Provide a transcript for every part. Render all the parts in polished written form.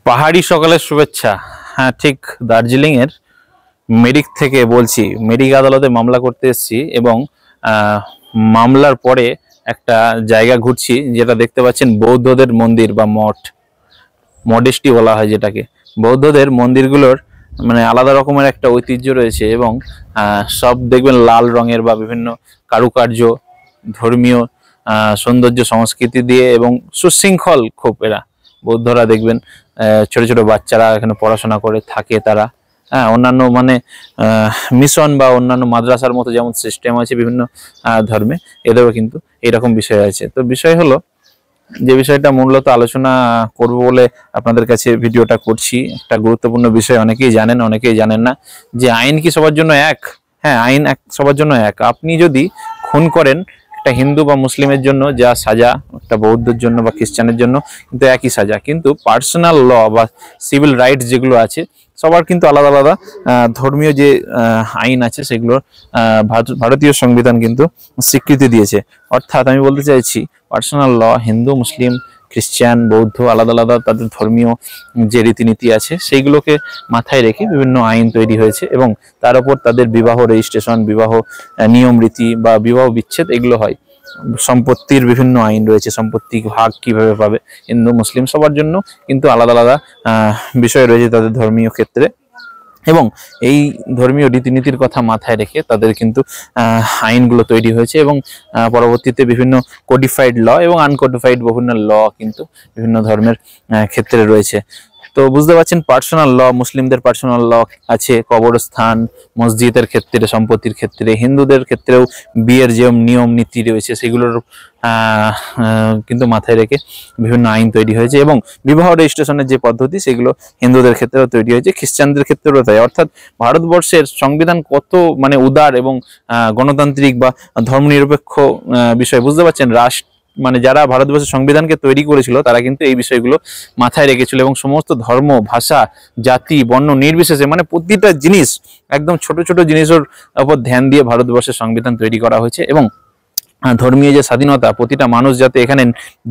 পাহাড়ি সকালের শুভেচ্ছা। হ্যাঁ, ঠিক দার্জিলিং এর মেরিক থেকে বলছি। মেরিক আদালতে মামলা করতে এসেছি এবং মামলার পরে একটা জায়গা ঘুরছি, যেটা দেখতে পাচ্ছেন বৌদ্ধদের মন্দির বা মঠ, মডেস্টি বলা হয় যেটাকে। বৌদ্ধদের মন্দিরগুলোর মানে আলাদা রকমের একটা ঐতিহ্য রয়েছে এবং সব দেখবেন লাল রঙের বা বিভিন্ন কারুকার্য, ধর্মীয় সৌন্দর্য সংস্কৃতি দিয়ে এবং সুশৃঙ্খল খুব এরা। বৌদ্ধরা দেখবেন ছোট ছোট বাচ্চারা এখানে পড়াশোনা করে থাকে তারা। হ্যাঁ, অন্যান্য মানে মিশন বা অন্যান্য মাদ্রাসার মতো যেমন সিস্টেম আছে বিভিন্ন ধর্মে, এদেরও কিন্তু এরকম বিষয় আছে। তো বিষয় হলো, যে বিষয়টা মূলত আলোচনা করব বলে আপনাদের কাছে ভিডিওটা করছি, একটা গুরুত্বপূর্ণ বিষয়। অনেকেই জানেন, অনেকেই জানেন না যে আইন কি সবার জন্য এক। হ্যাঁ, আইন সবার জন্য এক। আপনি যদি খুন করেন, একটা হিন্দু বা মুসলিমের জন্য যা সাজা, একটা বৌদ্ধের জন্য বা খ্রিস্টানের জন্য কিন্তু একই সাজা। কিন্তু পার্সোনাল ল বা সিভিল রাইটস যেগুলো আছে সবার কিন্তু আলাদা আলাদা। ধর্মীয় যে আইন আছে সেগুলোর ভারতীয় সংবিধান কিন্তু স্বীকৃতি দিয়েছে। অর্থাৎ আমি বলতে চাইছি, পার্সোনাল ল হিন্দু, মুসলিম, খ্রিস্টান, বৌদ্ধ আলাদা আলাদা তাদের ধর্মীয় যে রীতিনীতি আছে সেইগুলোকে মাথায় রেখে বিভিন্ন আইন তৈরি হয়েছে এবং তার উপর তাদের বিবাহ রেজিস্ট্রেশন, বিবাহ নিয়ম রীতি বা বিবাহ বিচ্ছেদ এগুলো হয়। সম্পত্তির বিভিন্ন আইন রয়েছে, সম্পত্তি ভাগ কিভাবে পাবে হিন্দু মুসলিম সবার জন্য কিন্তু আলাদা আলাদা বিষয় রয়েছে তাদের ধর্মীয় ক্ষেত্রে। এবং এই ধর্মীয় রীতিনীতির কথা মাথায় রেখে তাদের কিন্তু আইনগুলো তৈরি হয়েছে এবং পরবর্তীতে বিভিন্ন কোডিফাইড ল এবং আনকোডিফাইড বিভিন্ন ল কিন্তু বিভিন্ন ধর্মের ক্ষেত্রে রয়েছে। তো বুঝতে পারছেন, পার্সোনাল ল, মুসলিমদের পার্সোনাল ল আছে কবরস্থান, মসজিদের ক্ষেত্রে, সম্পত্তির ক্ষেত্রে। হিন্দুদের ক্ষেত্রেও বিয়ের যে নিয়ম নীতি রয়েছে সেগুলোর কিন্তু মাথায় রেখে বিভিন্ন আইন তৈরি হয়েছে এবং বিবাহ রেজিস্ট্রেশনের যে পদ্ধতি সেগুলো হিন্দুদের ক্ষেত্রেও তৈরি হয়েছে, খ্রিস্টানদের ক্ষেত্রেও তাই। অর্থাৎ ভারতবর্ষের সংবিধান কত মানে উদার এবং গণতান্ত্রিক বা ধর্মনিরপেক্ষ বিষয়। বুঝতে পারছেন, রাষ্ট্র মানে যারা ভারতবর্ষের সংবিধানকে তৈরি করেছিল তারা কিন্তু এই বিষয়গুলো মাথায় রেখেছিল এবং সমস্ত ধর্ম, ভাষা, জাতি, বর্ণ নির্বিশেষে মানে প্রতিটা জিনিস, একদম ছোট ছোট জিনিসের উপর ধ্যান দিয়ে ভারতবর্ষের সংবিধান তৈরি করা হয়েছে। এবং ধর্মীয় যে স্বাধীনতা, প্রতিটা মানুষ যাতে এখানে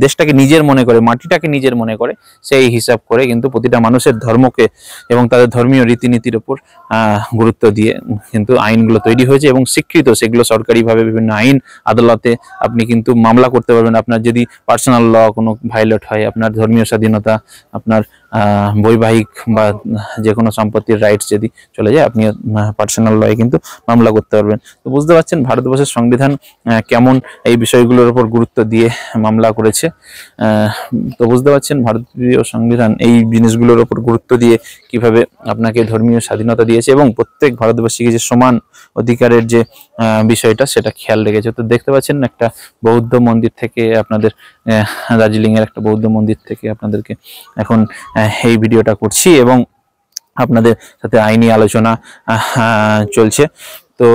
দেশটাকে নিজের মনে করে, মাটিটাকে নিজের মনে করে, সেই হিসাব করে কিন্তু প্রতিটা মানুষের ধর্মকে এবং তাদের ধর্মীয় রীতিনীতির উপর গুরুত্ব দিয়ে কিন্তু আইনগুলো তৈরি হয়েছে এবং স্বীকৃত। সেগুলো সরকারিভাবে বিভিন্ন আইন আদালতে আপনি কিন্তু মামলা করতে পারবেন। আপনার যদি পার্সোনাল ল কোনো ভায়োলেট হয়, আপনার ধর্মীয় স্বাধীনতা, আপনার বৈবাহিক বা যে কোনো সম্পত্তির রাইটস যদি চলে যায়, আপনি পার্সোনাল লয়ে কিন্তু মামলা করতে পারবেন। তো বুঝতে পারছেন ভারতবর্ষের সংবিধান কেমন এই বিষয়গুলোর উপর গুরুত্ব দিয়ে মামলা করেছে। তো বুঝতে পারছেন ভারতীয় সংবিধান এই জিনিসগুলোর উপর গুরুত্ব দিয়ে কিভাবে আপনাকে ধর্মীয় স্বাধীনতা দিয়েছে এবং প্রত্যেক ভারতবাসীকে যে সমান অধিকারের যে বিষয়টা সেটা খেয়াল রেখেছে। তো দেখতে পাচ্ছেন একটা বৌদ্ধ মন্দির থেকে আপনাদের, দার্জিলিং এর একটা বৌদ্ধ মন্দির থেকে আপনাদেরকে এখন এই ভিডিওটা করছি এবং আপনাদের সাথে আইনি আলোচনা চলছে। তো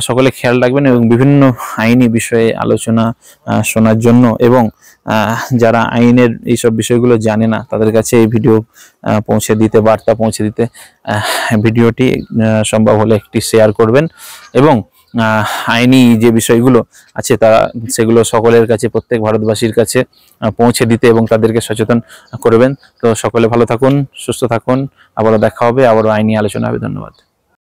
সকলে খেয়াল রাখবেন এবং বিভিন্ন আইনি বিষয়ে আলোচনা শোনার জন্য এবং যারা আইনের এইসব বিষয়গুলো জানে না তাদের কাছে এই ভিডিও পৌঁছে দিতে, বার্তা পৌঁছে দিতে ভিডিওটি সম্ভব হলে একটি শেয়ার করবেন এবং আইনি যে বিষয়গুলো আছে সেগুলো সকলের কাছে, প্রত্যেক ভারতবাসীর কাছে পৌঁছে দিতে এবং তাদেরকে সচেতন করবেন। তো সকলে ভালো থাকুন, সুস্থ থাকুন, আবারও দেখা হবে, আবারও আইনি আলোচনা হবে। ধন্যবাদ।